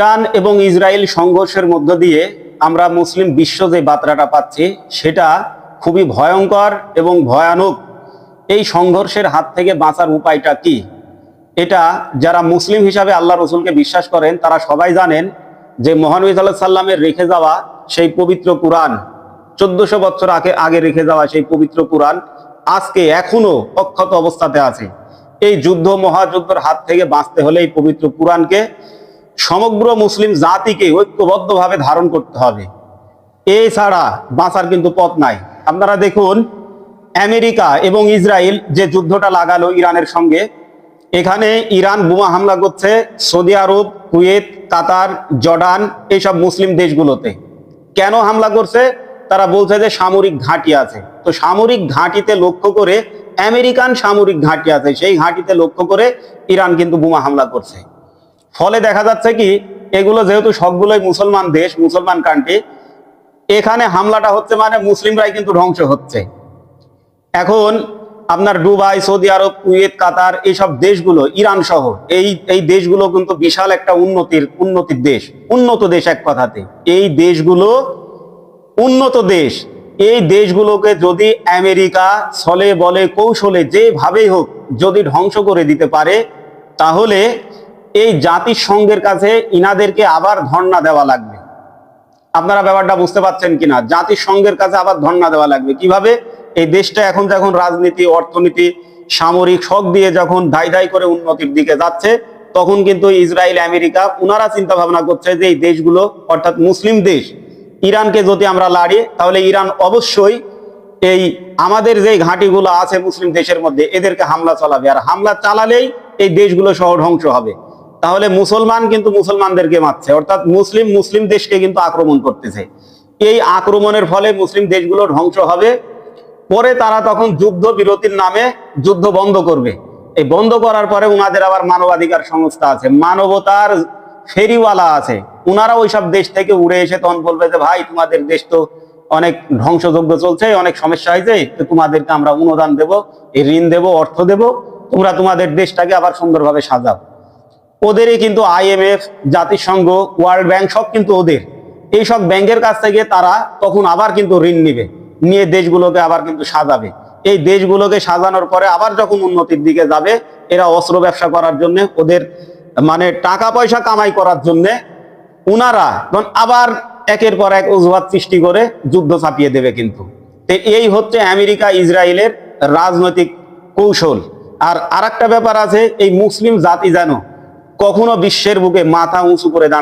Iran এবং Israel সংঘর্ষের মধ্য দিয়ে আমরা মুসলিম বিশ্ব যে বার্তাটা পাচ্ছি সেটা খুবই ভয়ঙ্কর এবং ভয়ানক। এই সংঘর্ষের হাত থেকে বাঁচার উপায়টা কি, এটা যারা মুসলিম হিসাবে আল্লাহ রসুলকে বিশ্বাস করেন তারা সবাই জানেন যে মহানবী সাল্লাল্লাহু আলাইহি সাল্লামের রেখে যাওয়া সেই পবিত্র কুরআন, 1400 বছর আগে রেখে যাওয়া সেই পবিত্র কুরআন আজকে এখনো অক্ষত অবস্থাতে আছে। এই যুদ্ধ মহাযুদ্ধের হাত থেকে বাঁচতে হলে এই পবিত্র কুরআনকে সমগ্র মুসলিম জাতিকে ঐক্যবদ্ধভাবে ধারণ করতে হবে। এছাড়া বাঁচার কিন্তু পথ নাই। আপনারা দেখুন, আমেরিকা এবং ইসরায়েল যে যুদ্ধটা লাগালো ইরানের সঙ্গে, এখানে ইরান বোমা হামলা করছে সৌদি আরব, কুয়েত, কাতার, জর্ডান এইসব মুসলিম দেশগুলোতে। কেন হামলা করছে? তারা বলছে যে সামরিক ঘাঁটি আছে। তো সামরিক ঘাঁটিতে লক্ষ্য করে, আমেরিকান সামরিক ঘাঁটি আছে, সেই ঘাঁটিতে লক্ষ্য করে ইরান কিন্তু বোমা হামলা করছে। ফলে দেখা যাচ্ছে কি, এগুলো যেহেতু সবগুলোই মুসলমান দেশ, মুসলমান কান্ট্রি, এখানে হামলাটা হচ্ছে মানে মুসলিমরাই কিন্তু ধ্বংস হচ্ছে। এখন আপনার দুবাই, সৌদি আরব, কুয়েত, কাতার এইসব দেশগুলো, ইরান সহ এই দেশগুলো কিন্তু বিশাল একটা উন্নতির দেশ, উন্নত দেশ এক কথাতে। এই দেশগুলো উন্নত দেশ। এই দেশগুলোকে যদি আমেরিকা ছলে বলে কৌশলে যেভাবেই হোক যদি ধ্বংস করে দিতে পারে, তাহলে এই জাতিসংঘের কাছে ইনাদেরকে আবার ধর্ণা দেওয়া লাগবে। আপনারা ব্যাপারটা বুঝতে পারছেন কিনা? জাতিসংঘের কাছে আবার ধর্ণা দেওয়া লাগবে। কিভাবে? এই দেশটা এখন যখন রাজনীতি, অর্থনীতি, সামরিক শক দিয়ে যখন ধাই করে উন্নতির দিকে যাচ্ছে, তখন কিন্তু ইসরায়েল, আমেরিকা ওনারা চিন্তা ভাবনা করছে যে এই দেশগুলো অর্থাৎ মুসলিম দেশ, ইরানকে যদি আমরা লাড়ি তাহলে ইরান অবশ্যই এই আমাদের যে ঘাঁটিগুলো আছে মুসলিম দেশের মধ্যে এদেরকে হামলা চালাবে। আর হামলা চালালেই এই দেশগুলো সহ ধ্বংস হবে। তাহলে মুসলমান কিন্তু মুসলমানদেরকে মারছে, অর্থাৎ মুসলিম দেশকে কিন্তু আক্রমণ করতেছে। এই আক্রমণের ফলে মুসলিম দেশগুলো ধ্বংস হবে। পরে তারা তখন যুদ্ধ বিরতির নামে যুদ্ধ বন্ধ করবে। এই বন্ধ করার পরে উনাদের আবার মানবাধিকার সংস্থা আছে, মানবতার ফেরিওয়ালা আছে, উনারা ওইসব দেশ থেকে উড়ে এসে তখন বলবে যে ভাই, তোমাদের দেশ তো অনেক ধ্বংসযজ্ঞ চলছে, অনেক সমস্যা হয়েছে, তো তোমাদেরকে আমরা অনুদান দেব, এই ঋণ দেব, অর্থ দেব, তোমরা তোমাদের দেশটাকে আবার সুন্দরভাবে সাজাও। ওদেরই কিন্তু IMF, জাতিসংঘ, ওয়ার্ল্ড ব্যাংক সব কিন্তু ওদের। এইসব ব্যাংকের কাছ থেকে তারা তখন আবার কিন্তু ঋণ নিয়ে দেশগুলোকে আবার কিন্তু সাজাবে। এই দেশগুলোকে সাজানোর পরে আবার যখন উন্নতির দিকে যাবে, এরা অস্ত্র ব্যবসা করার জন্য, ওদের মানে টাকা পয়সা কামাই করার জন্য উনারা আবার একের পর এক অজুহাত সৃষ্টি করে যুদ্ধ চাপিয়ে দেবে কিন্তু। এই হচ্ছে আমেরিকা ইসরায়েলের রাজনৈতিক কৌশল। আর আরেকটা ব্যাপার আছে, এই মুসলিম জাতি যেন কখনো বিশ্বের বুকে মাথা উঁচু করে দাঁড়ায়